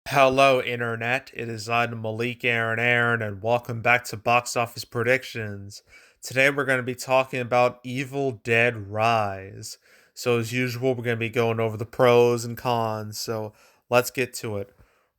Hello, Internet. It is I, Malik Aaron, and welcome back to Box Office Predictions. Today, we're going to be talking about Evil Dead Rise. So, as usual, we're going to be going over the pros and cons. So, let's get to it.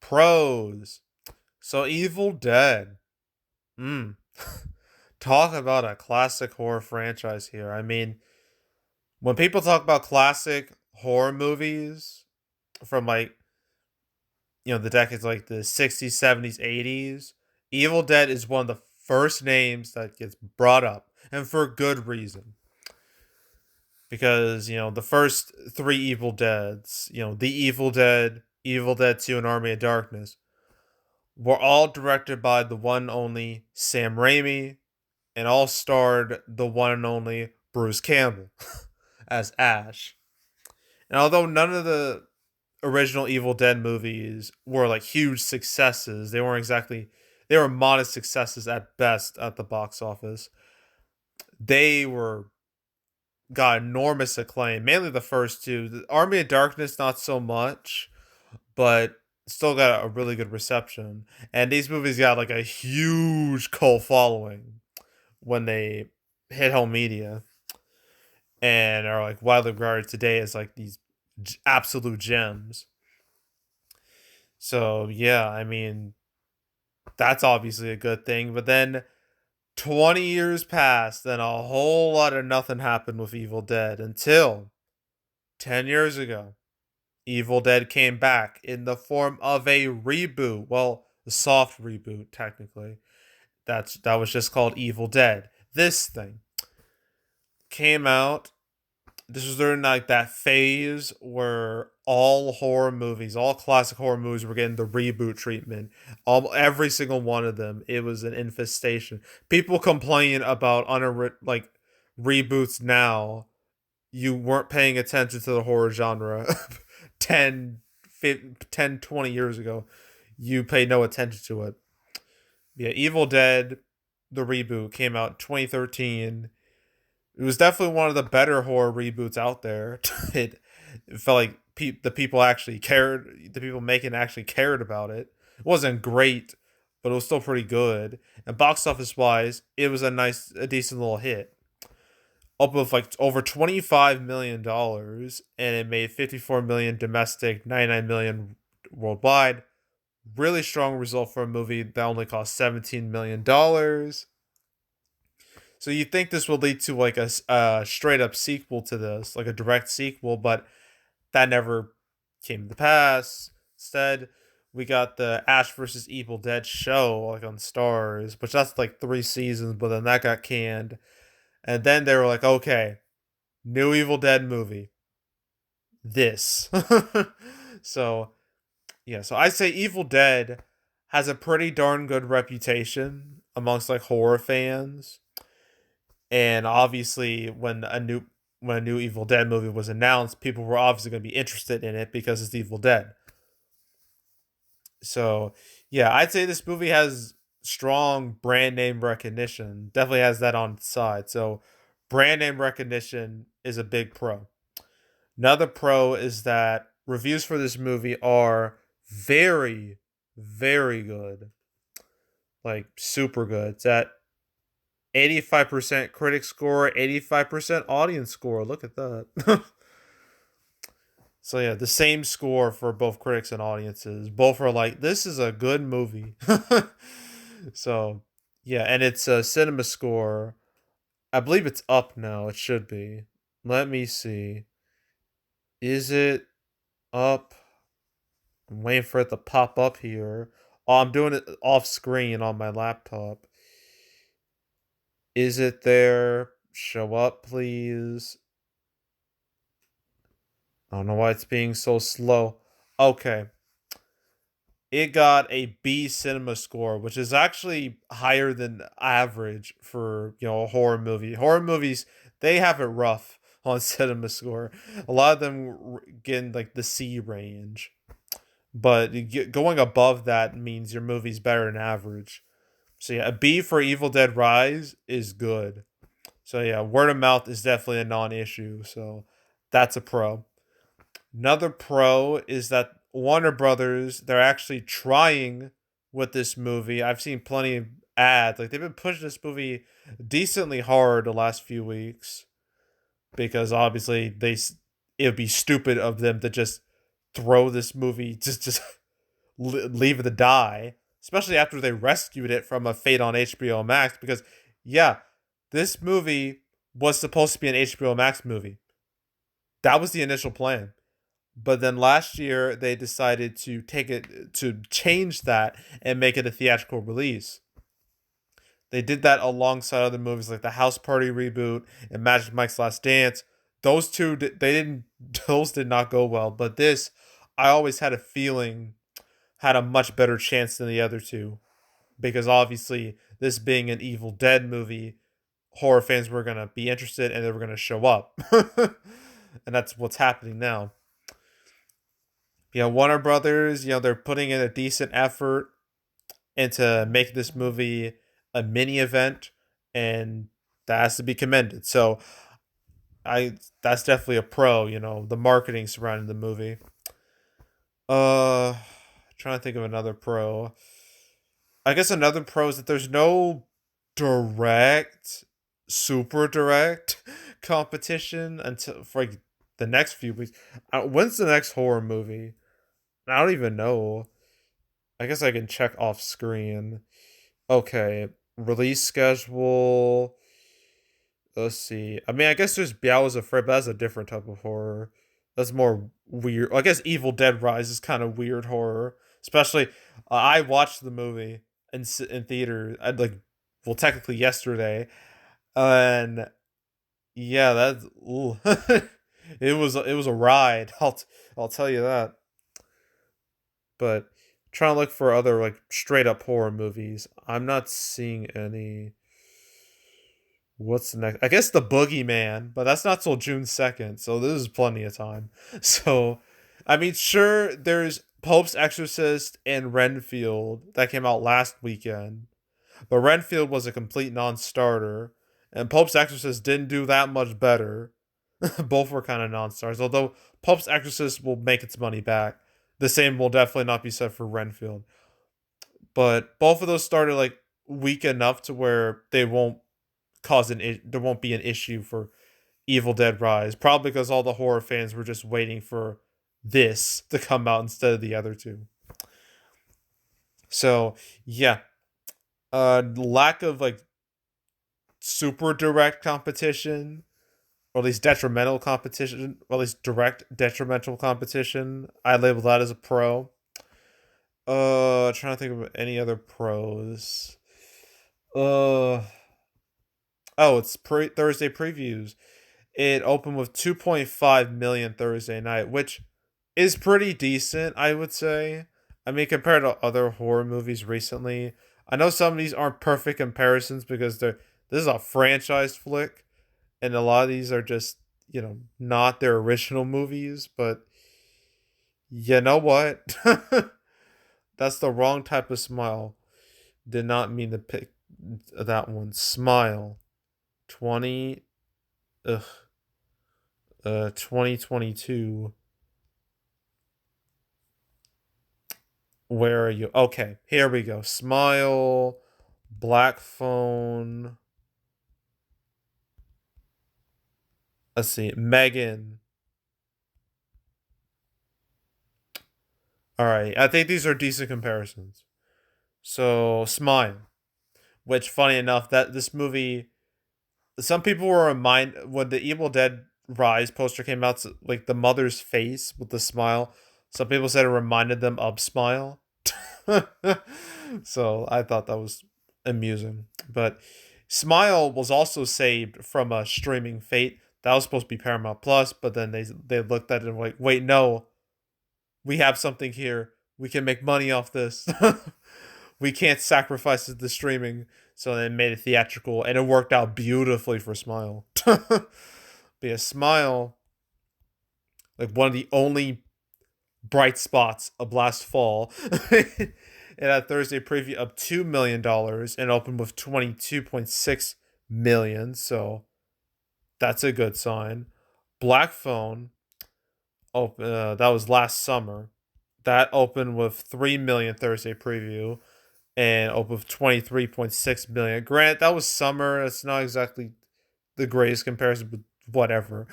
Pros. So, Evil Dead. Mm. Talk about a classic horror franchise here. I mean, when people talk about classic horror movies from the decades like the 60s, 70s, 80s, Evil Dead is one of the first names that gets brought up, and for good reason. Because, the first three Evil Deads, The Evil Dead, Evil Dead 2, and Army of Darkness, were all directed by the one and only Sam Raimi, and all starred the one and only Bruce Campbell as Ash. And although none of the original Evil Dead movies were like huge successes. They were modest successes at best at the box office. They were got enormous acclaim, mainly the first two. The Army of Darkness not so much, but still got a really good reception. And these movies got like a huge cult following when they hit home media and are like widely regarded today as like these absolute gems. So yeah, I mean, that's obviously a good thing. But then 20 years passed, and a whole lot of nothing happened with Evil Dead until 10 years ago. Evil Dead came back in the form of a reboot. Well, a soft reboot, technically. That was just called Evil Dead. This thing came out. This was during like that phase where all horror movies, all classic horror movies were getting the reboot treatment. Every single one of them, it was an infestation. People complain about like reboots now. You weren't paying attention to the horror genre 10, 10, 20 years ago. You paid no attention to it. Yeah, Evil Dead, the reboot, came out in 2013. It was definitely one of the better horror reboots out there. It felt like the people actually cared. The people making actually cared about it. It wasn't great, but it was still pretty good. And box office wise, it was a decent little hit. Up with like over $25 million, and it made 54 million domestic, 99 million worldwide. Really strong result for a movie that only cost $17 million. So you think this will lead to like a straight up sequel to this, like a direct sequel, but that never came to pass. Instead, we got the Ash versus Evil Dead show like on Stars, which that's like 3 seasons, but then that got canned. And then they were like, okay, new Evil Dead movie. This. So yeah, so I say Evil Dead has a pretty darn good reputation amongst like horror fans. And obviously, when a new Evil Dead movie was announced, people were obviously going to be interested in it because it's Evil Dead. So yeah, I'd say this movie has strong brand name recognition. Definitely has that on its side. So brand name recognition is a big pro. Another pro is that reviews for this movie are very, very good. Like super good. It's at 85% critic score, 85% audience score. Look at that. So yeah, the same score for both critics and audiences. Both are like, this is a good movie. So yeah, and it's a cinema score. I believe it's up now. It should be. Let me see. Is it up? I'm waiting for it to pop up here. Oh, I'm doing it off screen on my laptop. Is it there? Show up, please. I don't know why it's being so slow. Okay. It got a B cinema score, which is actually higher than average for, a horror movie. Horror movies, they have it rough on cinema score. A lot of them get in like the C range. But going above that means your movie's better than average. So yeah, a B for Evil Dead Rise is good. So yeah, word of mouth is definitely a non-issue. So that's a pro. Another pro is that Warner Brothers, they're actually trying with this movie. I've seen plenty of ads. Like they've been pushing this movie decently hard the last few weeks because obviously it would be stupid of them to just throw this movie just leave it to die, especially after they rescued it from a fate on HBO Max. Because yeah, this movie was supposed to be an HBO Max movie. That was the initial plan. But then last year they decided to change that and make it a theatrical release. They did that alongside other movies like the House Party reboot and Magic Mike's Last Dance. Those two they didn't those did not go well, but this I always had a feeling had a much better chance than the other two because obviously this being an Evil Dead movie, horror fans were going to be interested and they were going to show up. And that's what's happening now. Warner Brothers, they're putting in a decent effort into making this movie a mini event, and that has to be commended. So that's definitely a pro. The marketing surrounding the movie. Uh, trying to think of another pro. I guess another pro is that there's no direct, super direct competition until for like the next few weeks. When's the next horror movie? I don't even know. I guess I can check off screen. Okay, release schedule. Let's see. I mean, I guess there's Biao is Afraid, but that's a different type of horror. That's more weird. I guess Evil Dead Rise is kind of weird horror. Especially, I watched the movie in theater. I like, well, technically yesterday, and yeah, that's ooh. it was a ride. I'll tell you that. But trying to look for other like straight up horror movies. I'm not seeing any. What's the next? I guess the Boogeyman, but that's not till June 2nd, so this is plenty of time. So, I mean, sure, there's Pope's Exorcist and Renfield that came out last weekend, but Renfield was a complete non-starter, and Pope's Exorcist didn't do that much better. Both were kind of non-stars, although Pope's Exorcist will make its money back. The same will definitely not be said for Renfield, but both of those started like weak enough to where they won't there won't be an issue for Evil Dead Rise, probably because all the horror fans were just waiting for this to come out instead of the other two. So yeah, lack of like super direct competition, or at least detrimental competition, or at least direct detrimental competition. I label that as a pro. Trying to think of any other pros. Uh, oh, it's Thursday previews. It opened with 2.5 million Thursday night, which is pretty decent, I would say. I mean, compared to other horror movies recently, I know some of these aren't perfect comparisons because this is a franchise flick, and a lot of these are just not their original movies. But you know what? That's the wrong type of smile. Did not mean to pick that one. Smile. 20. Ugh. 2022. Where are you? Okay, here we go. Smile, Black Phone. Let's see. Megan. All right, I think these are decent comparisons. So, Smile, which funny enough that this movie some people were reminded when the Evil Dead Rise poster came out, like the mother's face with the smile. Some people said it reminded them of Smile. So I thought that was amusing. But Smile was also saved from a streaming fate. That was supposed to be Paramount Plus, but then they looked at it and were like, wait, no, we have something here. We can make money off this. We can't sacrifice it to streaming. So they made it theatrical, and it worked out beautifully for Smile. But yeah, Smile, like one of the only bright spots of last fall. It had Thursday preview of $2 million and opened with 22.6 million. So that's a good sign. Black Phone, that was last summer. That opened with 3 million Thursday preview and opened with 23.6 million. Grant, that was summer. It's not exactly the greatest comparison, but whatever.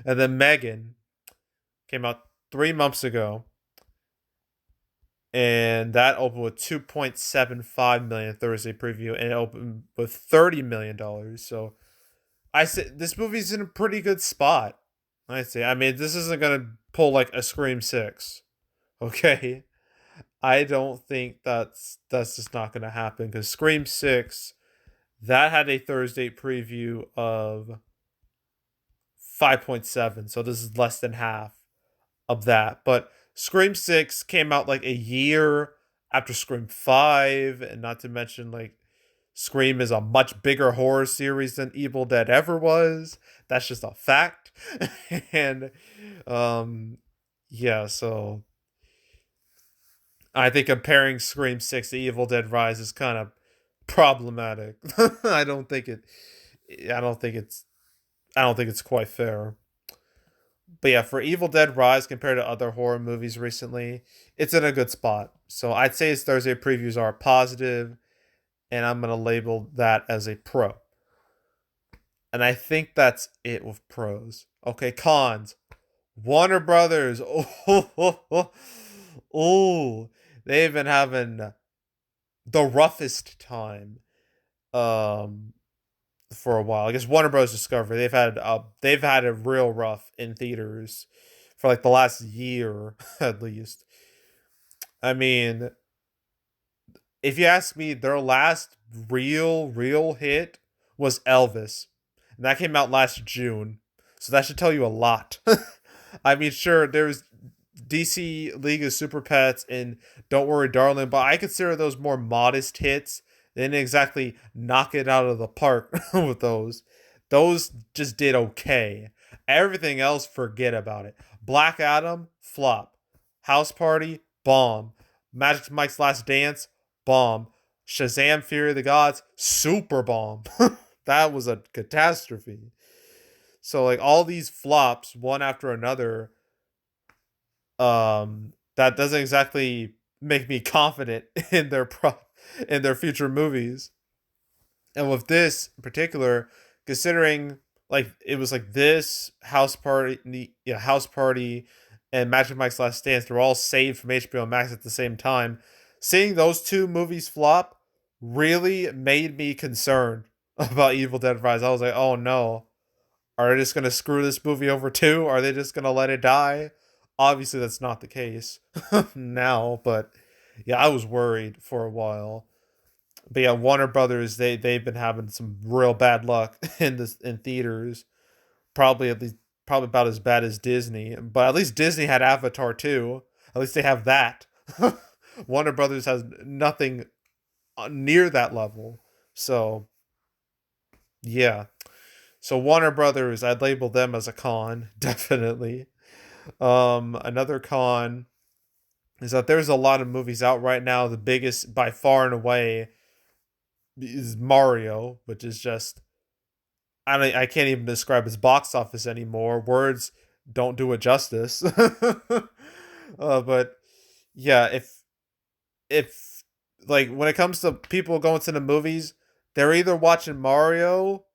And then Megan came out 3 months ago, and that opened with 2.75 million Thursday preview, and it opened with $30 million. So I said this movie's in a pretty good spot. I say. I mean, this isn't gonna pull like a Scream 6, okay? I don't think that's just not gonna happen because Scream 6 that had a Thursday preview of 5.7, so this is less than half of that. But Scream 6 came out like a year after Scream 5, and not to mention, like, Scream is a much bigger horror series than Evil Dead ever was. That's just a fact. And, um, yeah, so I think comparing Scream 6 to Evil Dead Rise is kind of problematic. I don't think it, I don't think it's, I don't think it's quite fair. But yeah, for Evil Dead Rise compared to other horror movies recently, it's in a good spot. So I'd say its Thursday previews are positive, and I'm gonna label that as a pro. And I think that's it with pros. Okay, cons. Warner Brothers. Oh, they've been having the roughest time um for a while. I guess Warner Bros. Discovery they've had it real rough in theaters for like the last year at least. I mean, if you ask me, their last real hit was Elvis, and that came out last June. So that should tell you a lot. I mean, sure, there's DC League of Super Pets and Don't Worry Darling, but I consider those more modest hits. They didn't exactly knock it out of the park with those. Those just did okay. Everything else, forget about it. Black Adam, flop. House Party, bomb. Magic Mike's Last Dance, bomb. Shazam Fury of the Gods, super bomb. That was a catastrophe. So like all these flops, one after another, that doesn't exactly make me confident in in their future movies. And with this in particular, considering like it was like this House Party, and Magic Mike's Last Dance, they're all saved from HBO Max at the same time. Seeing those two movies flop really made me concerned about Evil Dead Rise. I was like, oh no, are they just gonna screw this movie over too? Are they just gonna let it die? Obviously, that's not the case now, but yeah, I was worried for a while. But yeah, Warner Brothers they've been having some real bad luck in theaters. Probably at least probably about as bad as Disney, but at least Disney had Avatar too. At least they have that. Warner Brothers has nothing near that level. So yeah. So Warner Brothers, I'd label them as a con, definitely. Another con is that there's a lot of movies out right now. The biggest by far and away is Mario, which is just I can't even describe its box office anymore. Words don't do it justice. But yeah, if like when it comes to people going to the movies, they're either watching Mario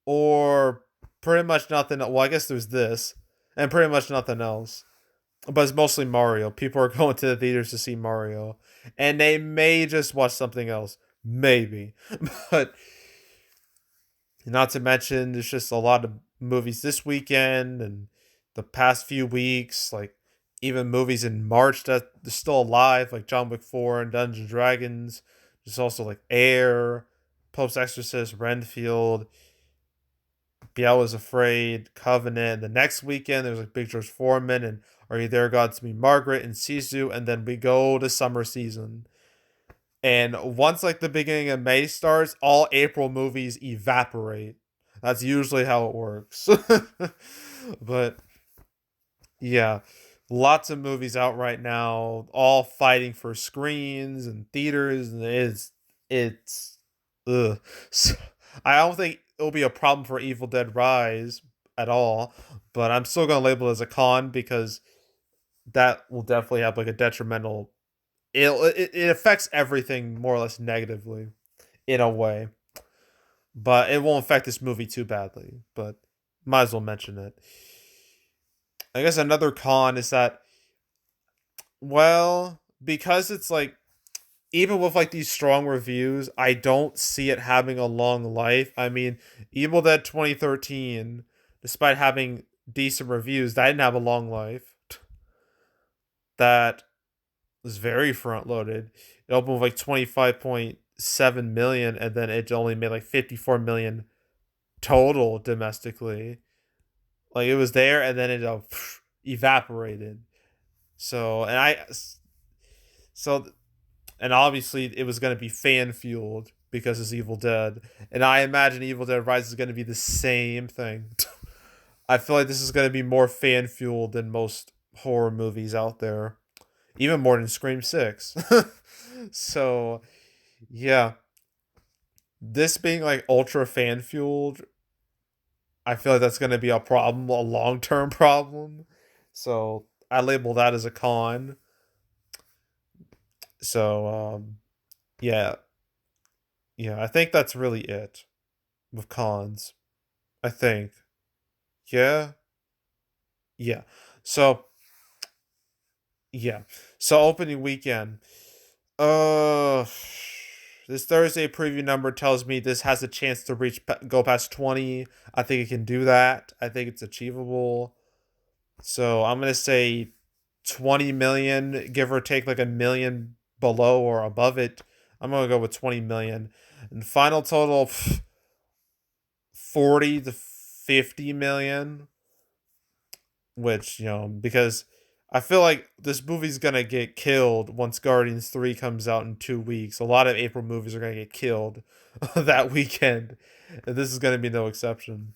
or pretty much nothing. Well, I guess there's this and pretty much nothing else. But it's mostly Mario. People are going to the theaters to see Mario, and they may just watch something else, maybe. But not to mention, there's just a lot of movies this weekend and the past few weeks, like even movies in March that are still alive, like John Wick 4 and Dungeons and Dragons. There's also like Air, Post Exorcist, Renfield, Biel is Afraid, Covenant. The next weekend, there's like Big George Foreman and Are You There, God to Me, Margaret, and Sisu. And then we go to summer season. And once like the beginning of May starts, all April movies evaporate. That's usually how it works. But yeah, lots of movies out right now, all fighting for screens and theaters, and it's ugh. So, I don't think it'll be a problem for Evil Dead Rise at all, but I'm still gonna label it as a con because that will definitely have like a detrimental. It affects everything more or less negatively in a way, but it won't affect this movie too badly. But might as well mention it. I guess another con is that, well, because it's like, even with like these strong reviews, I don't see it having a long life. I mean, Evil Dead 2013, despite having decent reviews, that didn't have a long life. That was very front loaded. It opened with like 25.7 million, and then it only made like 54 million total domestically. Like it was there, and then it evaporated. So and I so and obviously it was going to be fan fueled because it's Evil Dead, and I imagine Evil Dead Rise is going to be the same thing. I feel like this is going to be more fan fueled than most horror movies out there, even more than Scream 6. So, yeah, this being like ultra fan fueled, I feel like that's going to be a problem, a long term problem. So, I label that as a con. So, yeah, yeah, I think that's really it with cons. I think. Yeah. Yeah. So, yeah. So opening weekend. Uh this Thursday preview number tells me this has a chance to go past 20. I think it can do that. I think it's achievable. So, I'm going to say 20 million, give or take like a million below or above it. I'm going to go with 20 million. And final total 40 to 50 million, which, because I feel like this movie's gonna get killed once Guardians 3 comes out in 2 weeks. A lot of April movies are gonna get killed that weekend, and this is gonna be no exception.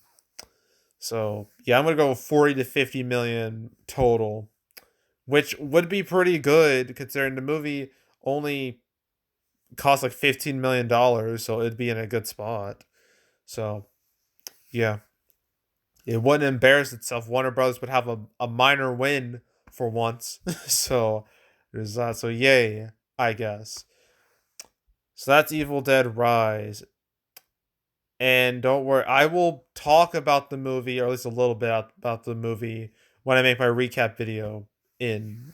So yeah, I'm gonna go 40 to 50 million total, which would be pretty good considering the movie only cost like $15 million, so it'd be in a good spot. So yeah, it wouldn't embarrass itself. Warner Brothers would have a minor win for once. So there's that. So yay, I guess. So that's Evil Dead Rise. And don't worry, I will talk about the movie, or at least a little bit about the movie, when I make my recap video in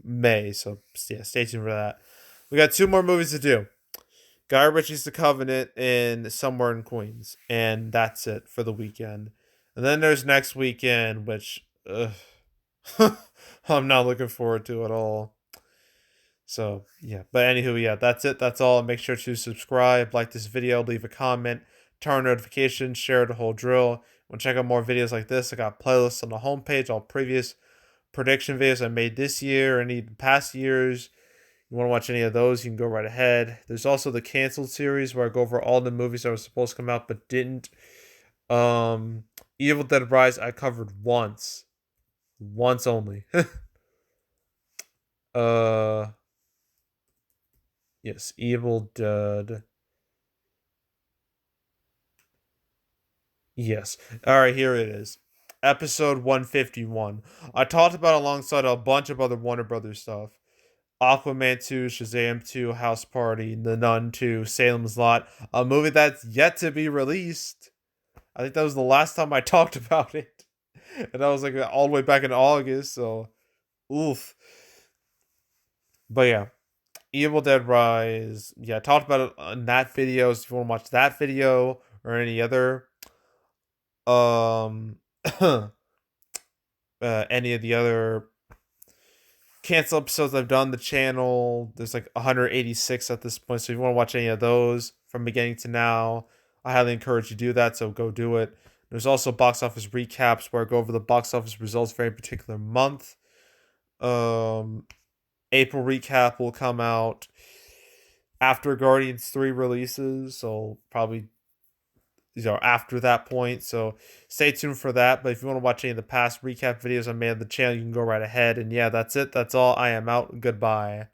May. So yeah, stay tuned for that. We got two more movies to do. Guy Ritchie's The Covenant and Somewhere in Queens. And that's it for the weekend. And then there's next weekend, which I'm not looking forward to at all. So, yeah. But anywho, yeah, that's it. That's all. Make sure to subscribe, like this video, leave a comment, turn on notifications, share the whole drill. Want to check out more videos like this? I got playlists on the homepage, all previous prediction videos I made this year and even past years. You want to watch any of those, you can go right ahead. There's also the canceled series where I go over all the movies that were supposed to come out but didn't. Evil Dead Rise I covered once. Once only. uh yes, Evil Dead. Yes. Alright, here it is. Episode 151. I talked about alongside a bunch of other Warner Brothers stuff. Aquaman 2, Shazam 2, House Party, The Nun 2, Salem's Lot, a movie that's yet to be released. I think that was the last time I talked about it. And that was like all the way back in August, so oof. But yeah, Evil Dead Rise. Yeah, I talked about it in that video. So if you want to watch that video or any other um any of the other cancel episodes I've done the channel, there's like 186 at this point. So if you want to watch any of those from beginning to now, I highly encourage you to do that. So go do it. There's also box office recaps where I go over the box office results for a particular month. April recap will come out after Guardians 3 releases, so probably after that point. So stay tuned for that. But if you want to watch any of the past recap videos I made on the channel, you can go right ahead. And yeah, that's it. That's all. I am out. Goodbye.